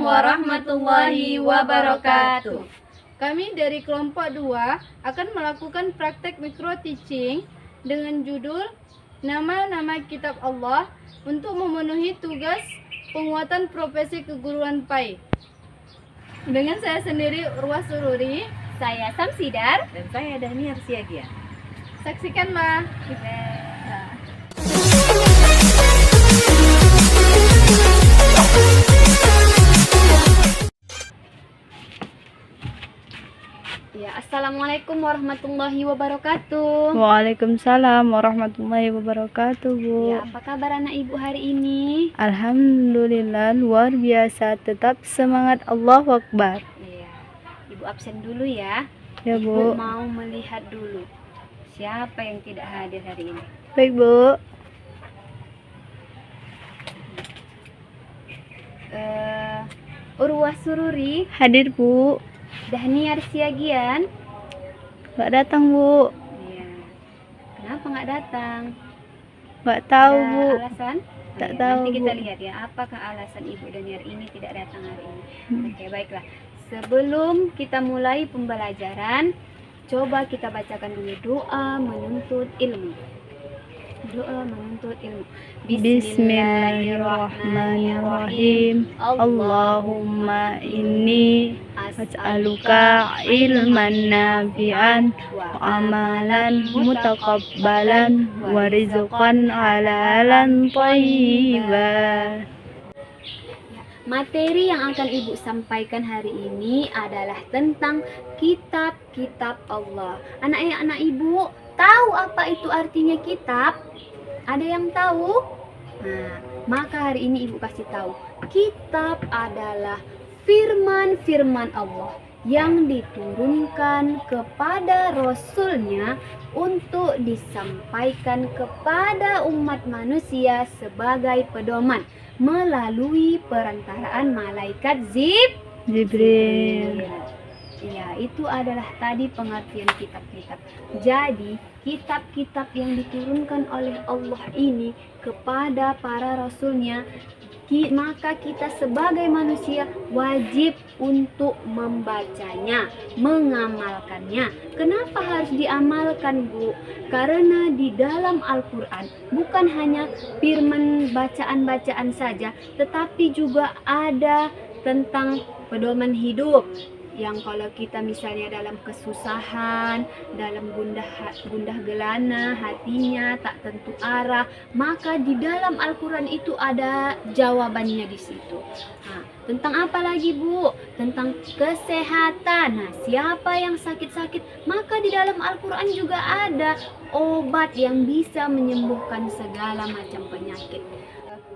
warahmatullahi wabarakatuh. Kami dari kelompok 2 akan melakukan praktek micro teaching dengan judul Nama-nama Kitab Allah untuk memenuhi tugas penguatan profesi keguruan PAI. Dengan saya sendiri Urwah Sururi, Saya Samsidar dan saya Dahni Arsiagia. saksikanlah. Ya, Assalamualaikum warahmatullahi wabarakatuh. Waalaikumsalam warahmatullahi wabarakatuh, Bu. Ya, apa kabar anak ibu hari ini? Alhamdulillah luar biasa, tetap semangat, Allahu Akbar. Ya, ibu absen dulu ya. Ya, Ibu Bu. mau melihat dulu siapa yang tidak hadir hari ini. Baik, Bu. Urwah Sururi, Hadir, Bu. Dahni Arsiagian. Nggak datang, Bu. Ya. Kenapa nggak datang? Nggak tahu, Ada Bu. alasan? Tak Ya, tahu, nanti kita Bu. lihat ya, apakah alasan Ibu Daniar ini tidak datang hari ini. Hmm. Oke, baiklah. Sebelum kita mulai pembelajaran, coba kita bacakan dulu doa menuntut ilmu. Doa menuntut ilmu. Bismillahirrahmanirrahim. Allahumma inni as'aluka ilman nafi'an wa amalan mutaqabbalan wa rizqan halalan thayyiban. Materi yang akan Ibu sampaikan hari ini adalah tentang kitab-kitab Allah. Anak Ibu tahu apa itu artinya kitab? Ada yang tahu? Nah, maka hari ini Ibu kasih tahu. Kitab adalah firman-firman Allah yang diturunkan kepada Rasulnya untuk disampaikan kepada umat manusia sebagai pedoman melalui perantaraan malaikat Jibril. Ya, itu adalah tadi pengertian kitab-kitab. Jadi, kitab-kitab yang diturunkan oleh Allah ini kepada para rasulnya, maka kita sebagai manusia wajib untuk membacanya, mengamalkannya. Kenapa harus diamalkan, Bu? Karena di dalam Al-Quran bukan hanya firman bacaan-bacaan saja, tetapi juga ada tentang pedoman hidup. Yang kalau kita misalnya dalam kesusahan, dalam gundah gelana, hatinya tak tentu arah, maka di dalam Al-Quran itu ada jawabannya di situ. Nah, tentang apa lagi, Bu? Tentang kesehatan. Nah, siapa yang sakit-sakit, maka di dalam Al-Quran juga ada obat yang bisa menyembuhkan segala macam penyakit.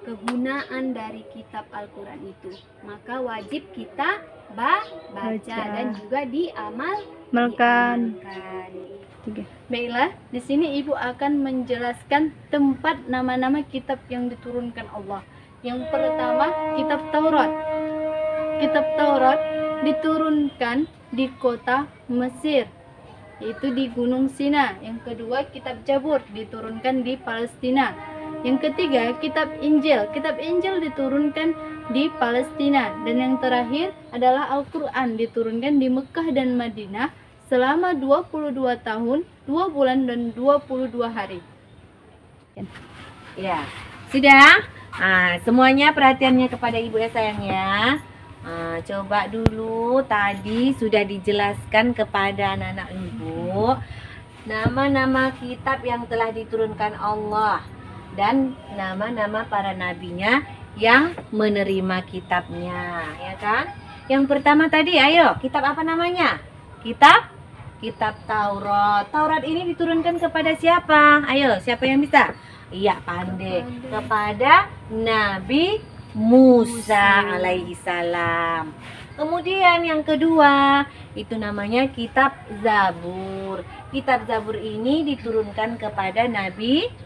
Kegunaan dari kitab Al-Quran itu, maka wajib kita baca dan juga diamalkan. Baiklah, di sini Ibu akan menjelaskan tempat nama-nama kitab yang diturunkan Allah. Yang pertama, kitab Taurat. Kitab Taurat diturunkan di kota Mesir, yaitu di Gunung Sina. Yang kedua, kitab Zabur diturunkan di Palestina. Yang ketiga, kitab Injil. Kitab Injil diturunkan di Palestina. Dan yang terakhir adalah Al-Quran, diturunkan di Mekah dan Madinah selama 22 tahun, 2 bulan dan 22 hari. Ya, sudah. Semuanya perhatiannya kepada Ibu ya sayang ya. Coba dulu tadi sudah dijelaskan kepada anak-anak Ibu nama-nama kitab yang telah diturunkan Allah dan nama-nama para nabinya yang menerima kitabnya, ya kan? Yang pertama tadi, ayo, kitab apa namanya? Kitab Taurat. Taurat ini diturunkan kepada siapa? Ayo, siapa yang bisa? Iya, pandai. Kepada Nabi Musa alaihi salam. Kemudian yang kedua, itu namanya kitab Zabur. Kitab Zabur ini diturunkan kepada Nabi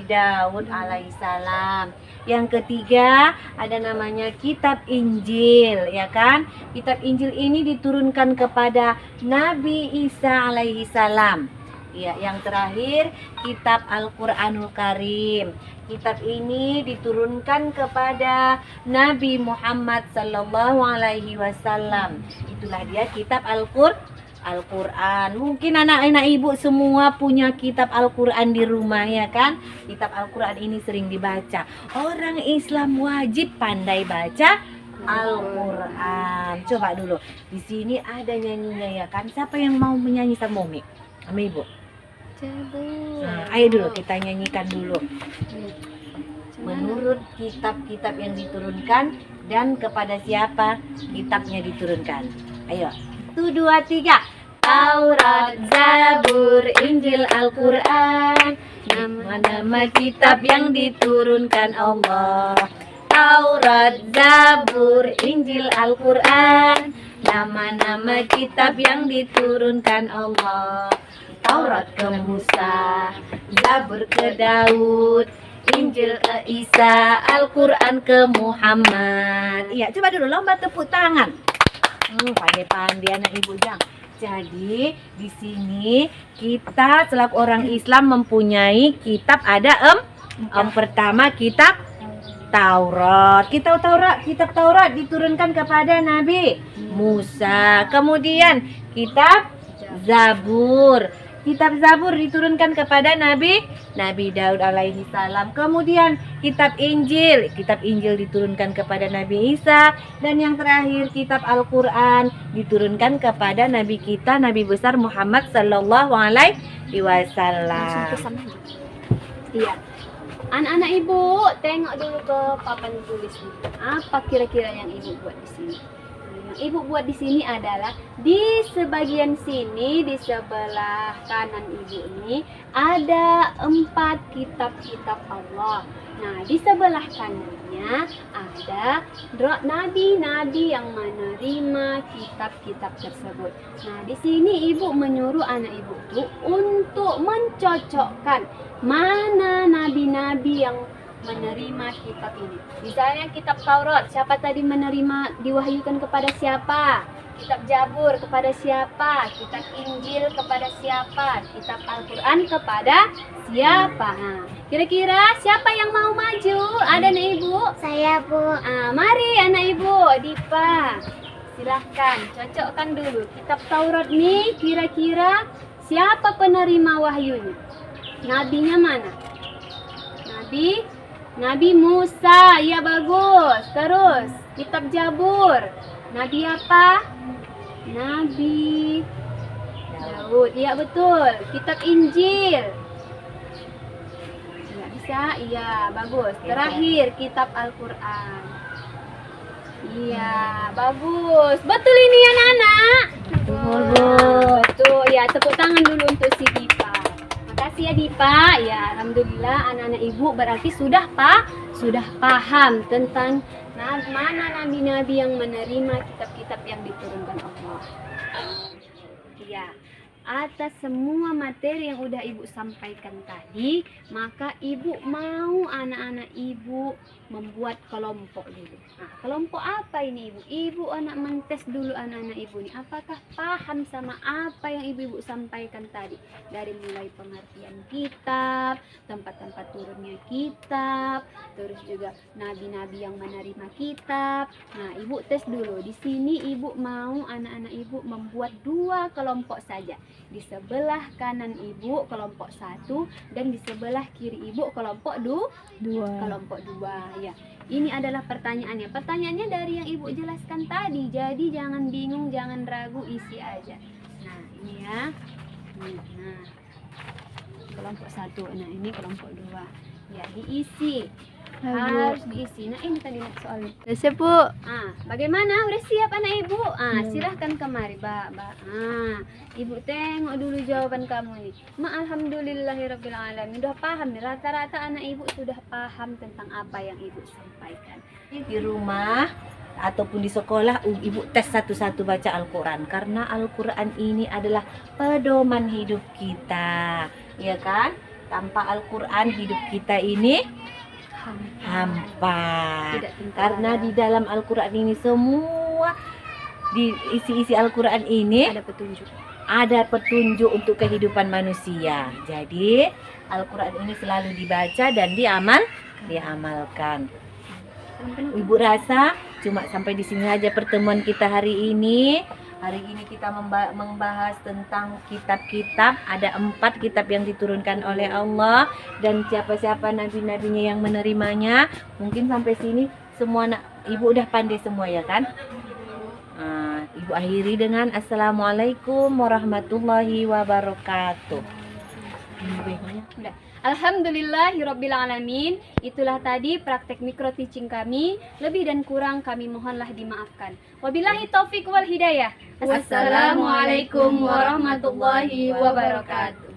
Daud alaihissalam. Yang ketiga ada namanya kitab Injil, ya kan? Kitab Injil ini diturunkan kepada Nabi Isa alaihissalam. Ya, yang terakhir kitab Al-Qur'anul Karim. Kitab ini diturunkan kepada Nabi Muhammad sallallahu alaihi wasallam. Itulah dia kitab Al-Qur'an. Mungkin anak-anak ibu semua punya kitab Al-Qur'an di rumah ya kan? Kitab Al-Qur'an ini sering dibaca. Orang Islam wajib pandai baca Al-Qur'an. Coba dulu. Di sini ada nyanyinya ya kan? Siapa yang mau menyanyi sama Umi? Sama Ibu? Nah, ayo dulu kita nyanyikan dulu. Menurut kitab-kitab yang diturunkan dan kepada siapa kitabnya diturunkan. Ayo. 1, 2, 3. Taurat, Zabur, Injil, Al-Qur'an. Nama-nama kitab yang diturunkan Allah. Taurat, Zabur, Injil, Al-Qur'an. Nama-nama kitab yang diturunkan Allah. Taurat ke Musa, Zabur ke Daud, Injil ke Isa, Al-Qur'an ke Muhammad. Iya, coba dulu lomba tepuk tangan. Pandai-pandai anak ibu jang. Jadi di sini kita selaku orang Islam mempunyai kitab ada pertama kitab Taurat. Kitab Taurat diturunkan kepada Nabi Musa. Kemudian kitab Zabur. Kitab Zabur diturunkan kepada Nabi Daud alaihi salam. Kemudian kitab Injil diturunkan kepada Nabi Isa. Dan yang terakhir kitab Al-Qur'an diturunkan kepada Nabi kita, Nabi besar Muhammad sallallahu alaihi wasallam. Iya. Anak-anak ibu, tengok dulu ke papan tulis ini. Apa kira-kira yang ibu buat di sini? Yang ibu buat di sini adalah di sebagian sini, di sebelah kanan ibu ini ada 4 kitab-kitab Allah. Nah, di sebelah kanannya ada nabi-nabi yang menerima kitab-kitab tersebut. Nah, di sini ibu menyuruh anak ibu tuh untuk mencocokkan mana nabi-nabi yang menerima kitab ini. Misalnya kitab Taurat, siapa tadi menerima, diwahyukan kepada siapa? Kitab Zabur kepada siapa? Kitab Injil kepada siapa? Kitab Al-Qur'an kepada siapa? Nah, kira-kira siapa yang mau maju? Ada anak ibu? Saya, Bu. Mari anak ibu, Dipa. Silahkan, cocokkan dulu. Kitab Taurat nih, kira-kira siapa penerima wahyunya? Nabinya mana? Nabi Musa, ya bagus. Terus, kitab Zabur. Nabi apa? Nabi Daud, iya betul. Kitab Injil. Nggak bisa, iya bagus. Terakhir, kitab Al-Qur'an. Iya, bagus. Betul ini anak-anak? Betul, ya tepuk tangan dulu untuk si Dipa. Makasih ya Dipa. Ya, alhamdulillah anak-anak ibu berarti sudah paham tentang mana nabi-nabi yang menerima kitab-kitab yang diturunkan Allah. Ya, atas semua materi yang udah ibu sampaikan tadi, maka ibu mau anak-anak ibu membuat kelompok dulu. Nah, kelompok apa ini ibu? Ibu anak mentes dulu anak-anak ibu ini. Apakah paham sama apa yang ibu-ibu sampaikan tadi? Dari mulai pengertian kitab, tempat-tempat turunnya kitab, terus juga nabi-nabi yang menerima kitab. Nah, ibu tes dulu. Di sini ibu mau anak-anak ibu membuat 2 kelompok saja. Di sebelah kanan ibu kelompok 1 dan di sebelah kiri ibu kelompok 2. Kelompok 2 ya. Ini adalah pertanyaannya. Pertanyaannya dari yang ibu jelaskan tadi. Jadi jangan bingung, jangan ragu, isi aja. Nah, ini ya. Nah, kelompok 1. Nah, ini kelompok 2. Ya, diisi. Harus diisi. Nah, ini tadi soalnya. Udah siap, Bu. Bagaimana? Udah siap anak ibu? Silahkan kemari, Mbak. Ibu tengok dulu jawaban kamu nih. Alhamdulillahirabbil alamin. Udah paham nih. Rata-rata anak ibu sudah paham tentang apa yang ibu sampaikan. Di rumah ataupun di sekolah ibu tes satu-satu baca Al-Qur'an karena Al-Qur'an ini adalah pedoman hidup kita, ya kan? Tanpa Al-Qur'an hidup kita ini hampa. Karena di dalam Al-Qur'an ini semua di isi-isi Al-Qur'an ini ada petunjuk. ada petunjuk untuk kehidupan manusia. Jadi Al-Quran ini selalu dibaca dan diamalkan. Ibu rasa cuma sampai di sini aja pertemuan kita hari ini. Hari ini kita membahas tentang kitab-kitab. Ada 4 kitab yang diturunkan oleh Allah dan siapa-siapa nabi-nabinya yang menerimanya. Mungkin sampai sini semua ibu udah pandai semua ya kan? Ibu akhiri dengan Assalamualaikum warahmatullahi wabarakatuh. Udah. Alhamdulillahirrabbilalamin. Itulah tadi praktek micro teaching kami. Lebih dan kurang kami mohonlah dimaafkan. Wabillahi taufik wal hidayah. Wassalamualaikum warahmatullahi wabarakatuh.